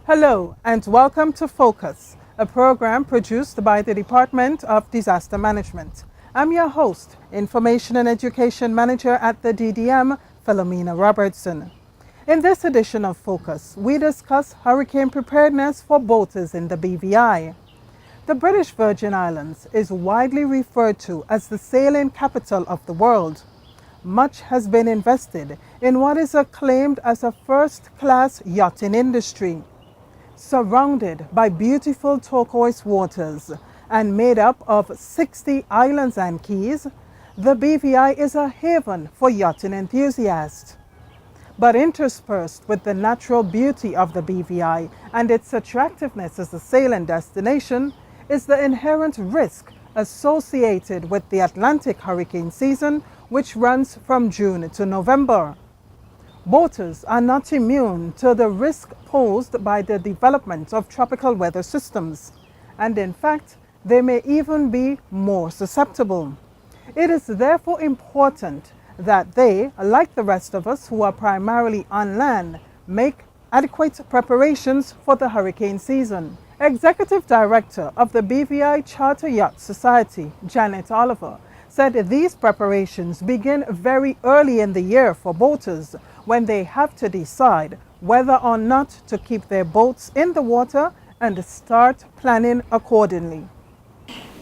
Hello and welcome to Focus, a program produced by the Department of Disaster Management. I'm your host, Information and Education Manager at the DDM, Philomena Robertson. In this edition of Focus, we discuss hurricane preparedness for boaters in the BVI. The British Virgin Islands is widely referred to as the sailing capital of the world. Much has been invested in what is acclaimed as a first-class yachting industry. Surrounded by beautiful turquoise waters and made up of 60 islands and keys, the BVI is a haven for yachting enthusiasts. But interspersed with the natural beauty of the BVI and its attractiveness as a sailing destination is the inherent risk associated with the Atlantic hurricane season, which runs from June to November. Boaters are not immune to the risk posed by the development of tropical weather systems, and in fact, they may even be more susceptible. It is therefore important that they, like the rest of us who are primarily on land, make adequate preparations for the hurricane season. Executive Director of the BVI Charter Yacht Society, Janet Oliver, said these preparations begin very early in the year for boaters when they have to decide whether or not to keep their boats in the water and start planning accordingly.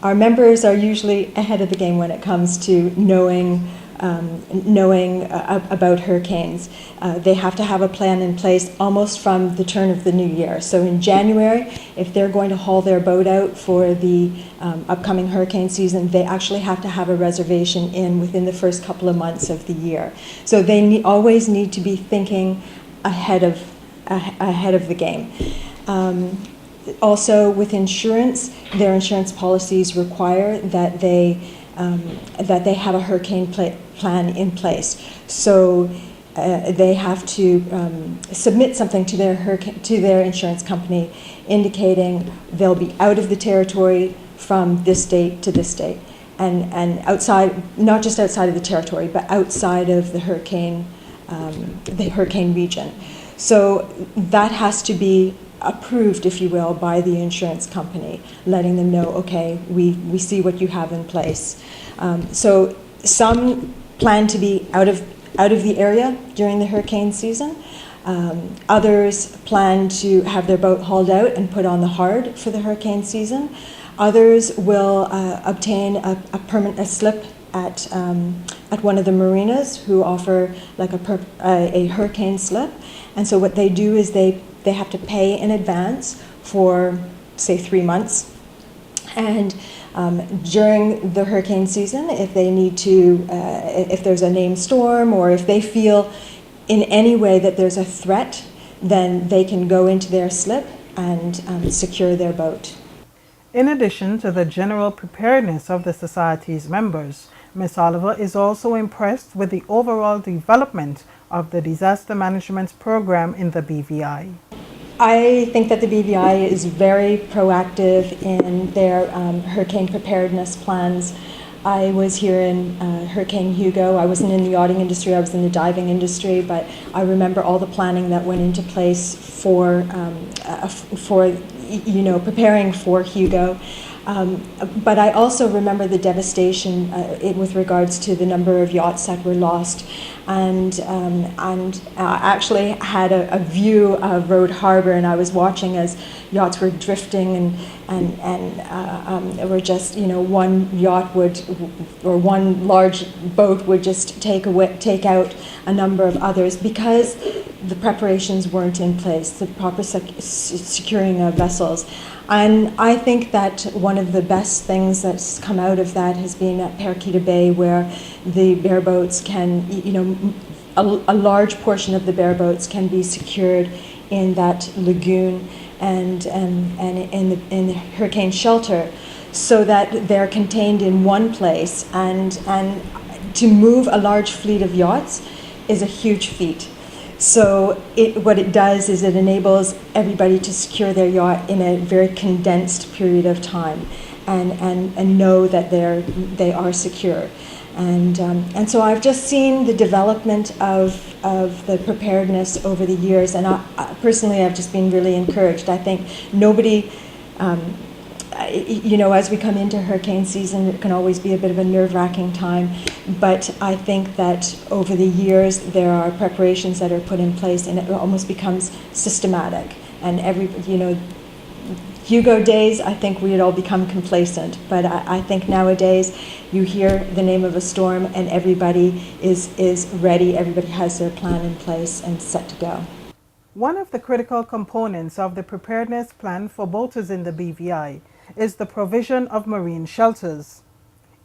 Our members are usually ahead of the game when it comes to knowing about hurricanes. They have to have a plan in place almost from the turn of the new year. So in January, if they're going to haul their boat out for the upcoming hurricane season, they actually have to have a reservation in within the first couple of months of the year. So they always need to be thinking ahead of the game. Also, with insurance, their insurance policies require that they have a hurricane plan in place. So they have to submit something to their insurance company indicating they'll be out of the territory from this date to this date, and outside, not just outside of the territory, but outside of the hurricane region. So that has to be approved, if you will, by the insurance company, letting them know, okay, we see what you have in place. So some plan to be out of the area during the hurricane season. Others plan to have their boat hauled out and put on the hard for the hurricane season. Others will obtain a slip at one of the marinas who offer like a hurricane slip. And so what they do is they have to pay in advance for, say, 3 months. And during the hurricane season, if they need to, if there's a named storm or if they feel in any way that there's a threat, then they can go into their slip and secure their boat. In addition to the general preparedness of the Society's members, Ms. Oliver is also impressed with the overall development of the disaster management program in the BVI. I think that the BVI is very proactive in their hurricane preparedness plans. I was here in Hurricane Hugo. I wasn't in the yachting industry, I was in the diving industry, but I remember all the planning that went into place for preparing for Hugo. But I also remember the devastation with regards to the number of yachts that were lost, and actually had a view of Road Harbor, and I was watching as yachts were drifting, and it were just, one yacht or one large boat would just take out a number of others because the preparations weren't in place, the proper securing of vessels. And I think that one of the best things that's come out of that has been at Paraquita Bay, where the bareboats can, a large portion of the bareboats can be secured in that lagoon and in the hurricane shelter, so that they're contained in one place. And to move a large fleet of yachts is a huge feat. So what it does is it enables everybody to secure their yacht in a very condensed period of time and know that they are secure. And so I've just seen the development of the preparedness over the years, and personally I've just been really encouraged. I think nobody, as we come into hurricane season, it can always be a bit of a nerve-wracking time, but I think that over the years there are preparations that are put in place, and it almost becomes systematic. And Hugo days, I think we had all become complacent, but I think nowadays you hear the name of a storm and everybody is ready, everybody has their plan in place and set to go. One of the critical components of the preparedness plan for boaters in the BVI is the provision of marine shelters.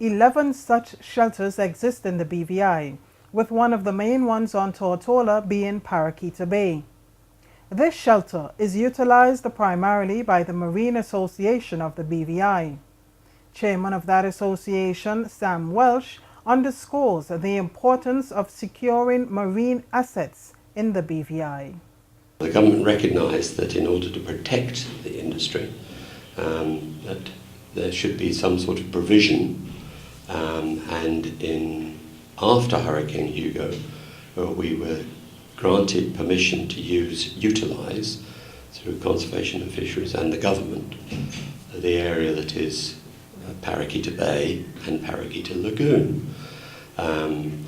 11 such shelters exist in the BVI, with one of the main ones on Tortola being Paraquita Bay. This shelter is utilized primarily by the Marine Association of the BVI. Chairman of that association, Sam Welsh, underscores the importance of securing marine assets in the BVI. The government recognised that in order to protect the industry, that there should be some sort of provision, and after Hurricane Hugo, we were granted permission to utilise, through Conservation and Fisheries and the government, the area that is Paraquita Bay and Paraquita Lagoon.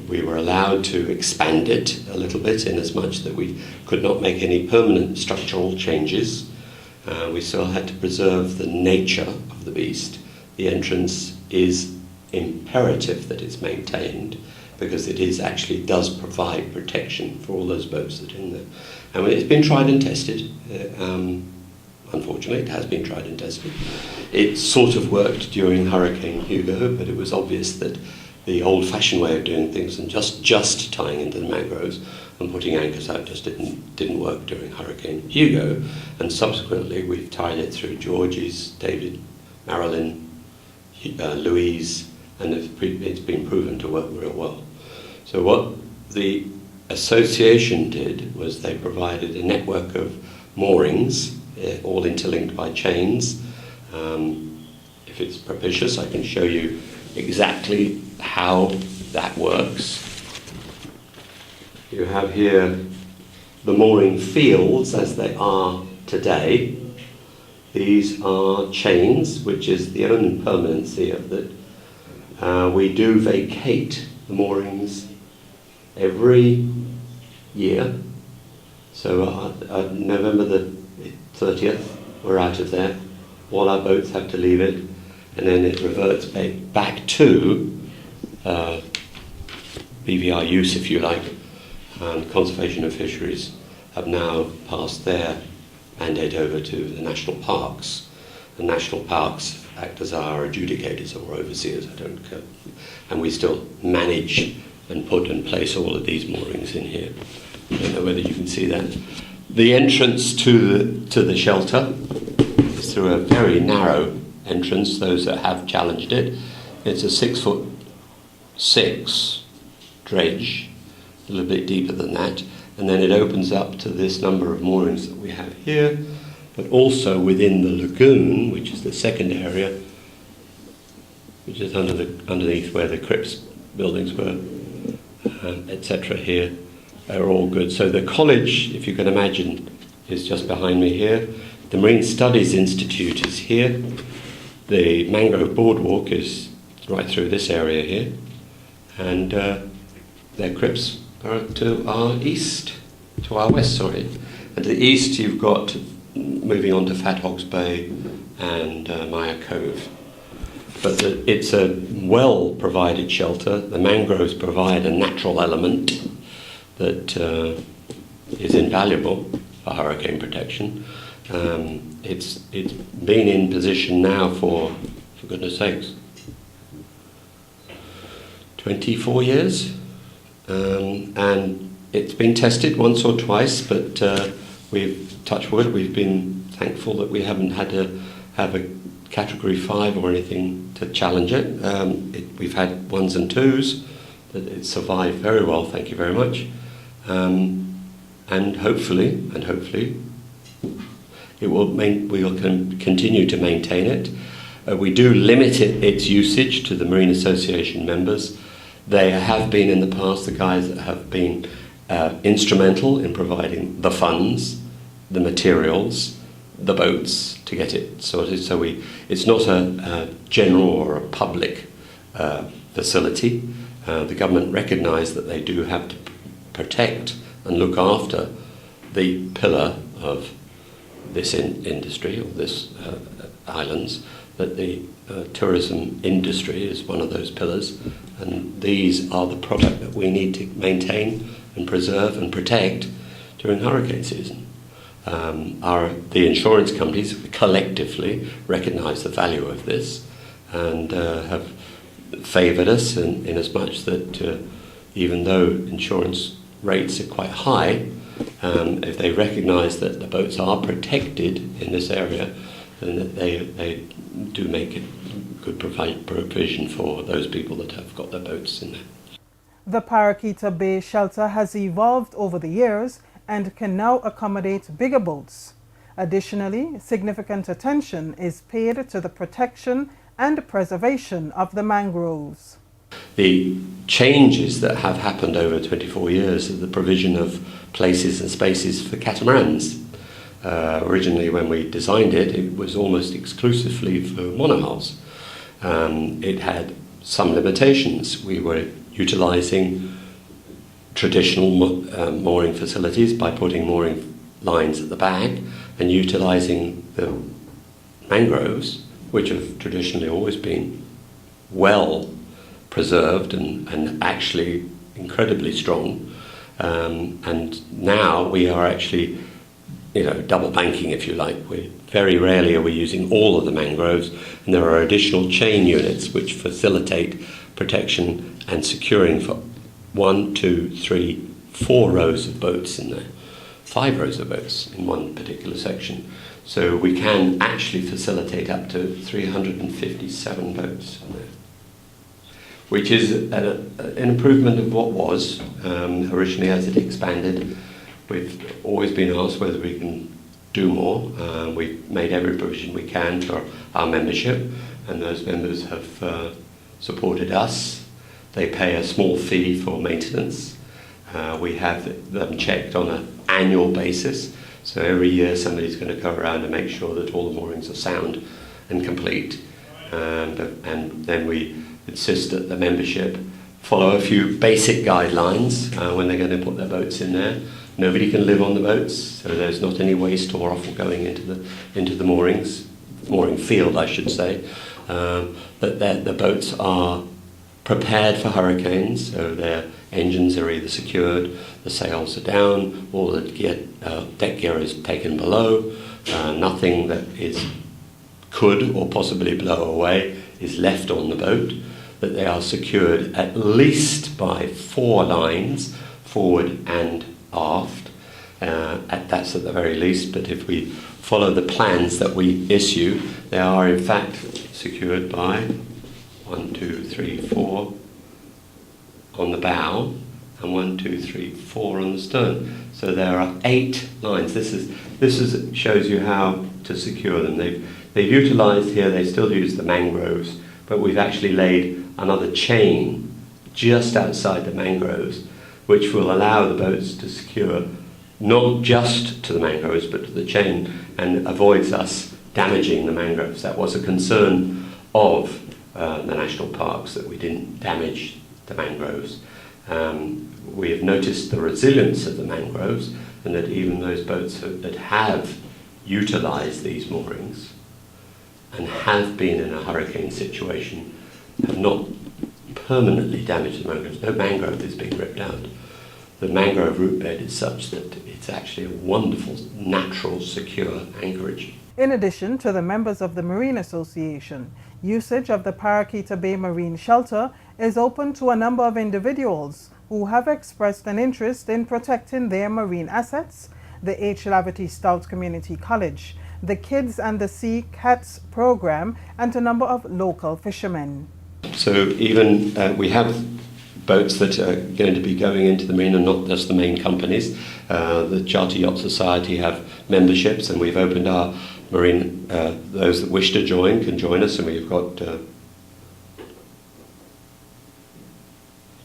We were allowed to expand it a little bit, in as much that we could not make any permanent structural changes. We still had to preserve the nature of the beast. The entrance is imperative that it's maintained, because it does provide protection for all those boats that are in there. And it's been tried and tested. Unfortunately, it has been tried and tested. It sort of worked during Hurricane Hugo, but it was obvious that the old-fashioned way of doing things and just tying into the mangroves and putting anchors out just didn't work during Hurricane Hugo. And subsequently, we've tied it through George's, David, Marilyn, Louise, and it's been proven to work real well. So what the association did was they provided a network of moorings, all interlinked by chains. If it's propitious, I can show you exactly how that works. You have here the mooring fields as they are today. These are chains, which is the only permanency of that. We do vacate the moorings every year. So November the 30th, we're out of there. All our boats have to leave it, and then it reverts back to BVI use, if you like. Conservation and Fisheries have now passed their mandate over to the national parks. The national parks act as our adjudicators or overseers, and we still manage and put and place all of these moorings in here. I don't know whether you can see that. The entrance to the shelter is through a very narrow entrance. Those that have challenged it, it's a 6'6" dredge, a little bit deeper than that, and then it opens up to this number of moorings that we have here, but also within the lagoon, which is the second area, which is underneath where the Cripps buildings were, etc. here, are all good. So the college, if you can imagine, is just behind me here. The Marine Studies Institute is here. The Mangrove Boardwalk is right through this area here. And their Cripps are to our west, sorry. And to the east you've got, moving on to Fat Hogs Bay and Maya Cove. But it's a well-provided shelter. The mangroves provide a natural element that is invaluable for hurricane protection. It's been in position now for goodness sakes, 24 years. And it's been tested once or twice, but we've, touched wood, we've been thankful that we haven't had to have a Category 5 or anything to challenge it. We've had 1s and 2s, that it survived very well, thank you very much. And hopefully, we will continue to maintain it. We do limit its usage to the Marine Association members. They have been in the past the guys that have been instrumental in providing the funds, the materials, the boats to get it sorted. So it's not a general or a public facility. The government recognise that they do have to protect and look after the pillar of this industry, or this islands, that the tourism industry is one of those pillars, and these are the product that we need to maintain and preserve and protect during hurricane season. The insurance companies collectively recognise the value of this and have favoured us in as much that even though insurance rates are quite high, if they recognise that the boats are protected in this area, then that they do make it good provision for those people that have got their boats in there. The Paraquita Bay shelter has evolved over the years and can now accommodate bigger boats. Additionally, significant attention is paid to the protection and preservation of the mangroves. The changes that have happened over 24 years are the provision of places and spaces for catamarans. Originally, when we designed it, it was almost exclusively for monohulls. It had some limitations. We were utilising traditional mooring facilities by putting mooring lines at the back and utilising the mangroves, which have traditionally always been well preserved and actually incredibly strong. And now we are actually, double banking, if you like. Very rarely are we using all of the mangroves, and there are additional chain units which facilitate protection and securing for 1, 2, 3, 4 rows of boats in there, 5 rows of boats in one particular section. So we can actually facilitate up to 357 boats in there, which is an improvement of what was. Originally, as it expanded, we've always been asked whether we can do more. We've made every provision we can for our membership, and those members have supported us. They pay a small fee for maintenance. We have them checked on an annual basis. So every year somebody's going to go around and make sure that all the moorings are sound and complete. And then we insist that the membership follow a few basic guidelines when they're going to put their boats in there. Nobody can live on the boats, so there's not any waste or offal going into the mooring field, I should say. That the boats are prepared for hurricanes, so their engines are either secured, the sails are down, all the deck gear is taken below, nothing that could or possibly blow away is left on the boat, that they are secured at least by 4 lines, forward and aft. That's at the very least, but if we follow the plans that we issue, they are in fact secured by 1, 2, 3, 4 on the bow, and 1, 2, 3, 4 on the stern. So there are 8 lines. This shows you how to secure them. They've utilised here. They still use the mangroves, but we've actually laid another chain just outside the mangroves, which will allow the boats to secure not just to the mangroves, but to the chain, and avoids us damaging the mangroves. That was a concern of the national parks, that we didn't damage the mangroves. We have noticed the resilience of the mangroves, and that even those boats that have utilised these moorings and have been in a hurricane situation have not permanently damaged the mangroves. No mangrove is being ripped out. The mangrove root bed is such that it's actually a wonderful, natural, secure anchorage. In addition to the members of the Marine Association, usage of the Paraquita Bay Marine Shelter is open to a number of individuals who have expressed an interest in protecting their marine assets, the H. Laverty Stout Community College, the Kids and the Sea Cats program, and a number of local fishermen. So even we have boats that are going to be going into the marine, and not just the main companies. The Charter Yacht Society have memberships, and we've opened our marine, those that wish to join can join us, and we've got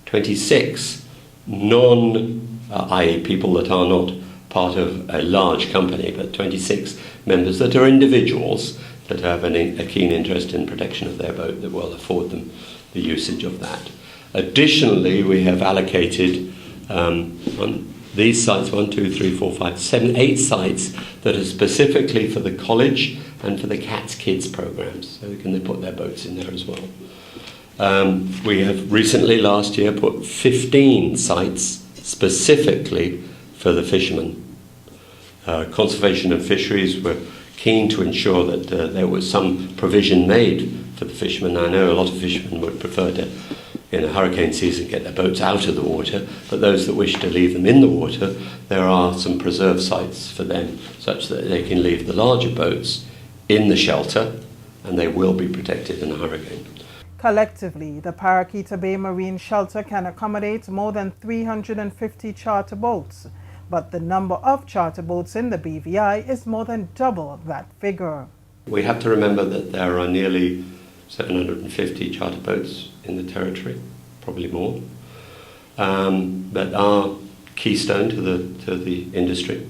26 i.e. people that are not part of a large company, but 26 members that are individuals that have a keen interest in protection of their boat that will afford them the usage of that. Additionally, we have allocated these sites, 1, 2, 3, 4, 5, 7, 8 sites that are specifically for the college and for the Cats Kids programs, so they can put their boats in there as well. We have recently, last year, put 15 sites specifically for the fishermen. Conservation and Fisheries were keen to ensure that there was some provision made for the fishermen. I know a lot of fishermen would prefer to, in a hurricane season, get their boats out of the water, but those that wish to leave them in the water, there are some preserve sites for them, such that they can leave the larger boats in the shelter and they will be protected in a hurricane. Collectively, the Paraquita Bay Marine Shelter can accommodate more than 350 charter boats, but the number of charter boats in the BVI is more than double that figure. We have to remember that there are nearly 750 charter boats in the territory, probably more, that are keystone to the industry,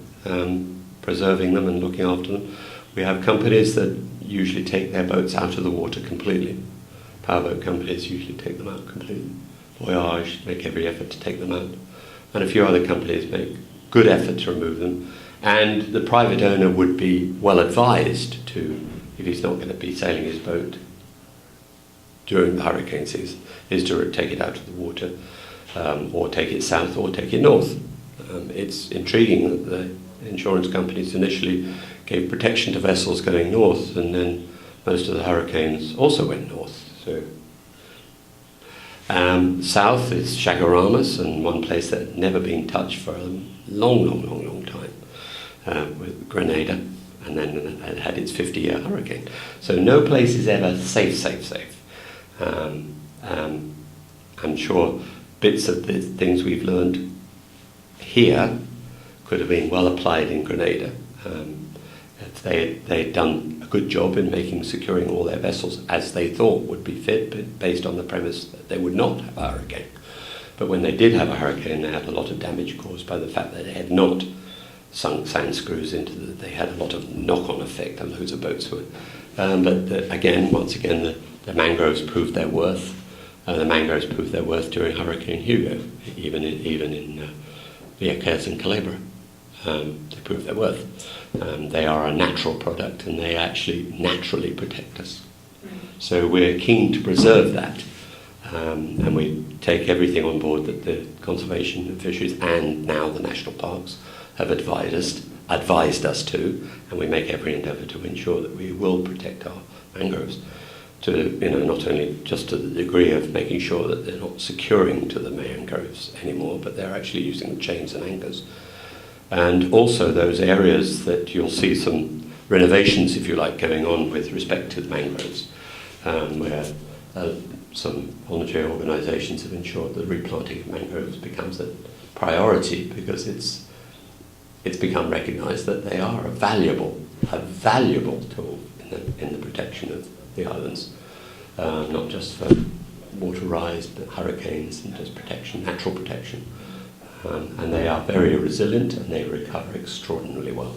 preserving them and looking after them. We have companies that usually take their boats out of the water completely. Powerboat companies usually take them out completely. Voyage make every effort to take them out. And a few other companies make good effort to remove them. And the private owner would be well advised to, if he's not going to be sailing his boat during the hurricane season, is to take it out of the water, or take it south or take it north. It's intriguing that the insurance companies initially gave protection to vessels going north, and then most of the hurricanes also went north. So south is Chaguaramas, and one place that had never been touched for a long time, with Grenada, and then it had its 50-year hurricane. So no place is ever safe. I'm sure bits of the things we've learned here could have been well applied in Grenada. They'd done a good job in securing all their vessels as they thought would be fit, but based on the premise that they would not have a hurricane. But when they did have a hurricane, they had a lot of damage caused by the fact that they had not sunk sand screws they had a lot of knock-on effect, and loads of boats were. Once again, the mangroves proved their worth. The mangroves proved their worth during Hurricane Hugo, even in Vieques and Calabria. They proved their worth. They are a natural product, and they actually naturally protect us. So we're keen to preserve that, and we take everything on board that the Conservation and Fisheries and now the national parks have advised us to, and we make every endeavour to ensure that we will protect our mangroves. Not only just to the degree of making sure that they're not securing to the mangroves anymore, but they're actually using chains and anchors. And also those areas that you'll see some renovations, if you like, going on with respect to the mangroves, where some voluntary organisations have ensured that replanting of mangroves becomes a priority, because it's become recognised that they are a valuable tool in the protection of the islands, not just for water rise, but hurricanes and just protection, natural protection. And they are very resilient, and they recover extraordinarily well.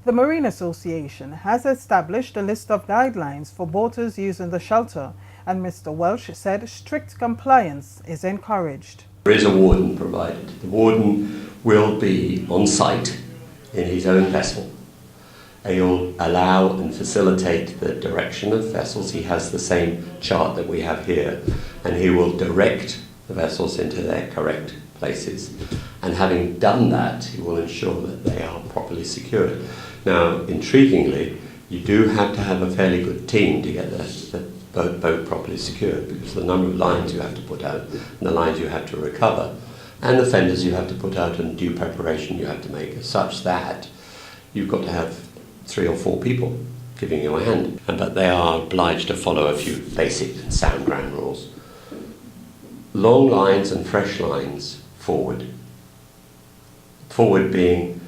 The Marine Association has established a list of guidelines for boaters using the shelter, and Mr. Welsh said strict compliance is encouraged. There is a warden provided. The warden will be on site in his own vessel. He'll allow and facilitate the direction of vessels. He has the same chart that we have here, and he will direct the vessels into their correct places. And having done that, he will ensure that they are properly secured. Now, intriguingly, you do have to have a fairly good team to get the boat properly secured, because the number of lines you have to put out, and the lines you have to recover, and the fenders you have to put out, and due preparation you have to make, is such that you've got to have 3 or 4 people giving you a hand. But they are obliged to follow a few basic and sound ground rules. Long lines and fresh lines forward. Forward being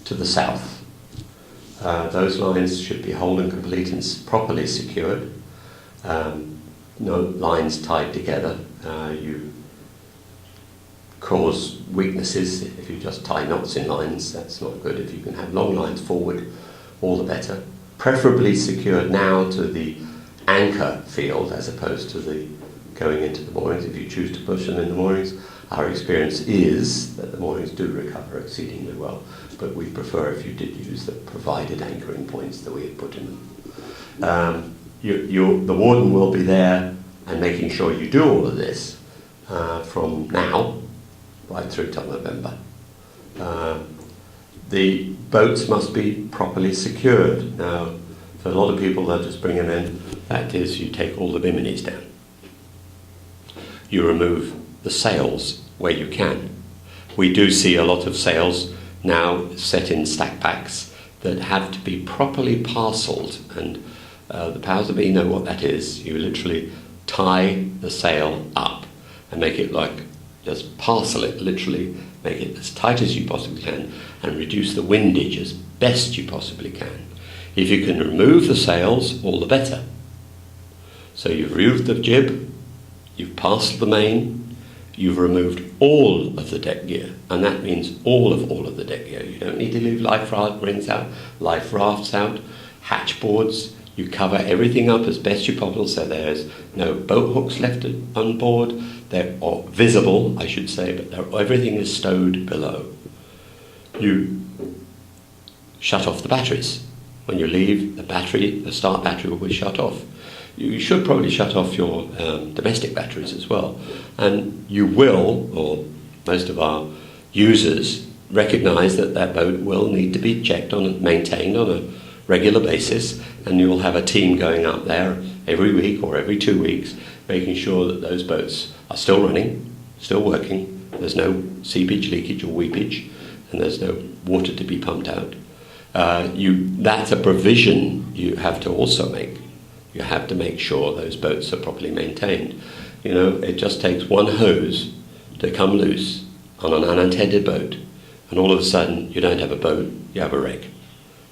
to the south. Those lines should be whole and complete and properly secured. No lines tied together. You cause weaknesses. If you just tie knots in lines, that's not good. If you can have long lines forward, all the better. Preferably secured now to the anchor field as opposed to the going into the moorings. If you choose to push them in the moorings, our experience is that the moorings do recover exceedingly well, but we prefer if you did use the provided anchoring points that we had put in them. The warden will be there and making sure you do all of this from now right through till November. The boats must be properly secured. Now, for a lot of people, they'll just bring them in. That is, you take all the biminis down. You remove the sails where you can. We do see a lot of sails now set in stack packs that have to be properly parcelled, and the powers that be know what that is. You literally tie the sail up and make it like, just parcel it, literally make it as tight as you possibly can and reduce the windage as best you possibly can. If you can remove the sails, all the better. So you've removed the jib, you've parcelled the main, you've removed all of the deck gear, and that means all of the deck gear. You don't need to leave life raft rings out, life rafts out, hatch boards. You cover everything up as best you possible, so there's no boat hooks left on board. They're visible, I should say, but everything is stowed below. You shut off the batteries. When you leave, the start battery will be shut off. You should probably shut off your domestic batteries as well. And you will, or most of our users, recognise that that boat will need to be checked on and maintained on a regular basis, and you will have a team going up there every week or every 2 weeks, making sure that those boats are still running, still working, there's no seepage, leakage or weepage, and there's no water to be pumped out. That's a provision you have to also make. You have to make sure those boats are properly maintained. You know, it just takes one hose to come loose on an unattended boat, and all of a sudden you don't have a boat, you have a wreck.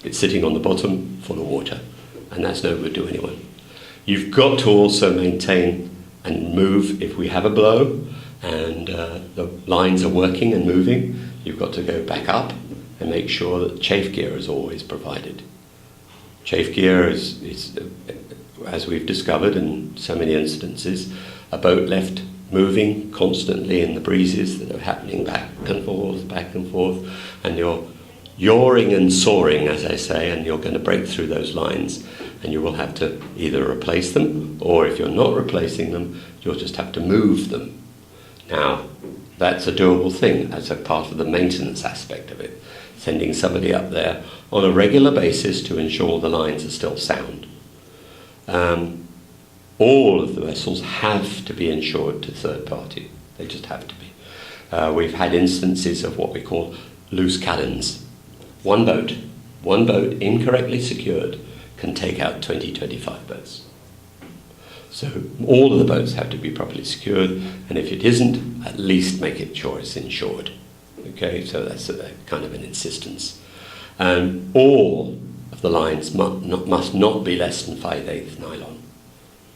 It's sitting on the bottom full of water, and that's no good to anyone. You've got to also maintain and move if we have a blow and the lines are working and moving. You've got to go back up and make sure that chafe gear is always provided. Chafe gear is, as we've discovered in so many instances, a boat left moving constantly in the breezes that are happening back and forth, and you're yawing and soaring, as I say, and you're going to break through those lines, and you will have to either replace them, or if you're not replacing them, you'll just have to move them. Now, that's a doable thing as a part of the maintenance aspect of it, sending somebody up there on a regular basis to ensure the lines are still sound. All of the vessels have to be insured to third party. They just have to be. We've had instances of what we call loose callans. One boat incorrectly secured can take out 20-25 boats. So all of the boats have to be properly secured, and if it isn't, at least make it sure it's insured. Okay, so that's a kind of an insistence. And all of the lines must not be less than 5/8 nylon.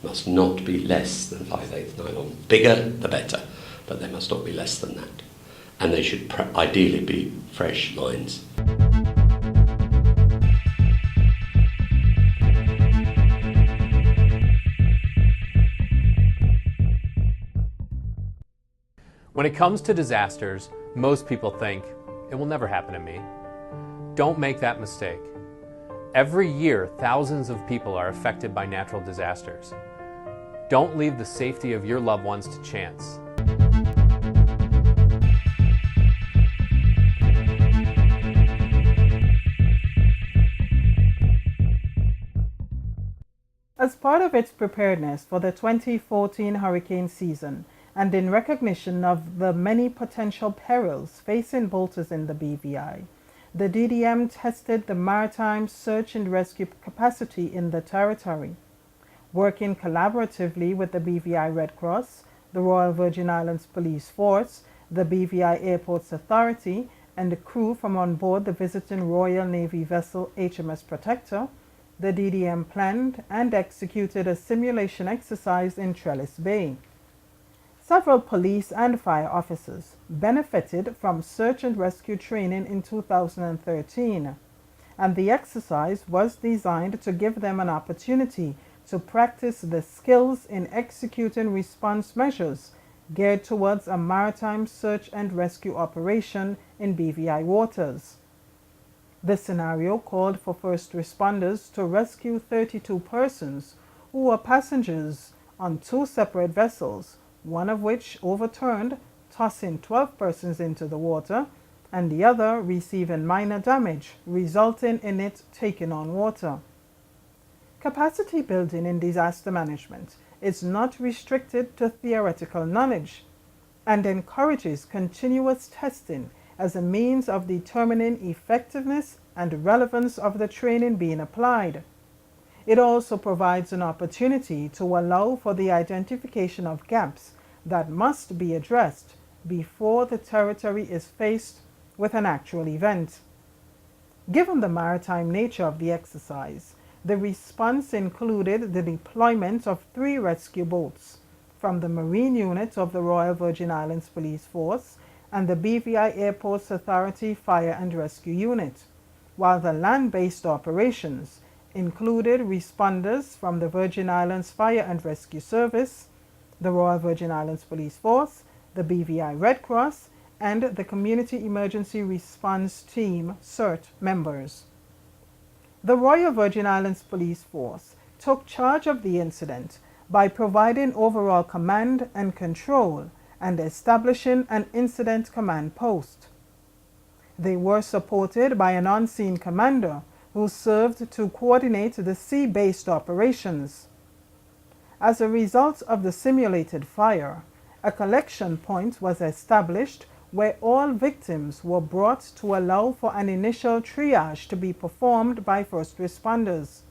Must not be less than 5/8 nylon. Bigger, the better, but they must not be less than that. And they should ideally be fresh lines. When it comes to disasters, most people think, it will never happen to me. Don't make that mistake. Every year, thousands of people are affected by natural disasters. Don't leave the safety of your loved ones to chance. As part of its preparedness for the 2014 hurricane season, and in recognition of the many potential perils facing boaters in the BVI, the DDM tested the maritime search and rescue capacity in the territory. Working collaboratively with the BVI Red Cross, the Royal Virgin Islands Police Force, the BVI Airports Authority, and the crew from on board the visiting Royal Navy vessel HMS Protector, the DDM planned and executed a simulation exercise in Trellis Bay. Several police and fire officers benefited from search and rescue training in 2013, and the exercise was designed to give them an opportunity to practice the skills in executing response measures geared towards a maritime search and rescue operation in BVI waters. The scenario called for first responders to rescue 32 persons who were passengers on two separate vessels, one of which overturned, tossing 12 persons into the water, and the other receiving minor damage, resulting in it taking on water. Capacity building in disaster management is not restricted to theoretical knowledge and encourages continuous testing as a means of determining effectiveness and relevance of the training being applied. It also provides an opportunity to allow for the identification of gaps that must be addressed before the territory is faced with an actual event. Given the maritime nature of the exercise, the response included the deployment of 3 rescue boats from the Marine Unit of the Royal Virgin Islands Police Force and the BVI Airports Authority Fire and Rescue Unit, while the land-based operations included responders from the Virgin Islands Fire and Rescue Service, the Royal Virgin Islands Police Force, the BVI Red Cross, and the Community Emergency Response Team CERT members. The Royal Virgin Islands Police Force took charge of the incident by providing overall command and control and establishing an incident command post. They were supported by an on-scene commander who served to coordinate the sea-based operations. As a result of the simulated fire, a collection point was established where all victims were brought to allow for an initial triage to be performed by first responders.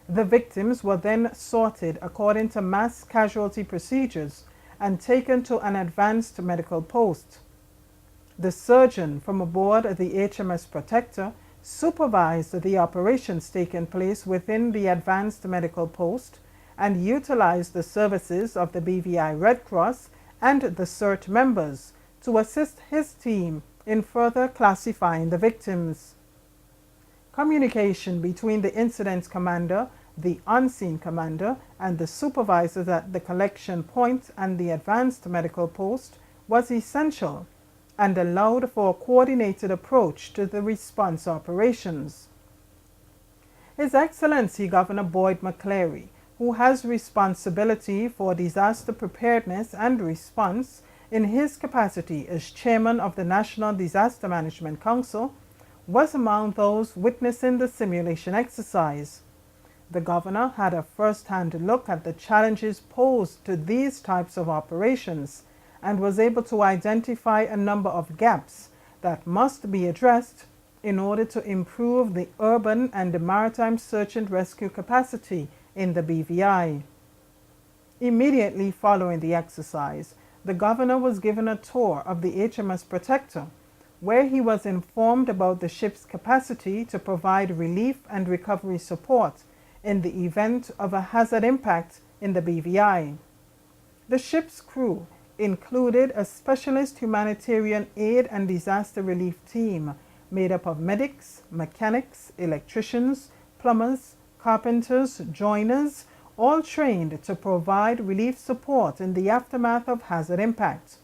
The victims were then sorted according to mass casualty procedures and taken to an advanced medical post. The surgeon from aboard the HMS Protector supervised the operations taking place within the advanced medical post and utilized the services of the BVI Red Cross and the CERT members to assist his team in further classifying the victims. Communication between the incident commander, the on-scene commander, and the supervisors at the collection point and the advanced medical post was essential and allowed for a coordinated approach to the response operations. His Excellency Governor Boyd McCleary, who has responsibility for disaster preparedness and response in his capacity as chairman of the National Disaster Management Council, was among those witnessing the simulation exercise. The governor had a first-hand look at the challenges posed to these types of operations and was able to identify a number of gaps that must be addressed in order to improve the urban and the maritime search and rescue capacity in the BVI. Immediately following the exercise, the governor was given a tour of the HMS Protector, where he was informed about the ship's capacity to provide relief and recovery support in the event of a hazard impact in the BVI. The ship's crew included a specialist humanitarian aid and disaster relief team made up of medics, mechanics, electricians, plumbers, carpenters, joiners, all trained to provide relief support in the aftermath of hazard impact.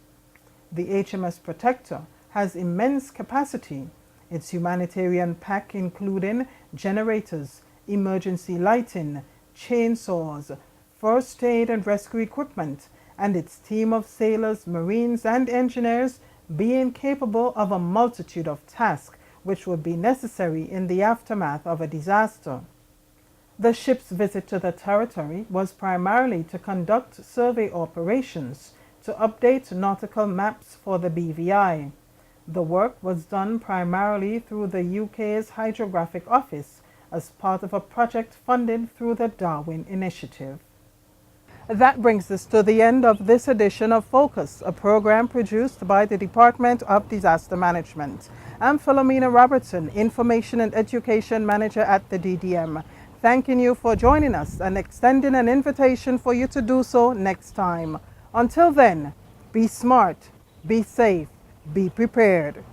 The HMS Protector has immense capacity, its humanitarian pack including generators, emergency lighting, chainsaws, first aid and rescue equipment, and its team of sailors, marines, and engineers being capable of a multitude of tasks which would be necessary in the aftermath of a disaster. The ship's visit to the territory was primarily to conduct survey operations to update nautical maps for the BVI. The work was done primarily through the UK's Hydrographic Office as part of a project funded through the Darwin Initiative. That brings us to the end of this edition of Focus, a program produced by the Department of Disaster Management. I'm Philomena Robertson, Information and Education Manager at the DDM, thanking you for joining us and extending an invitation for you to do so next time. Until then, be smart, be safe, be prepared.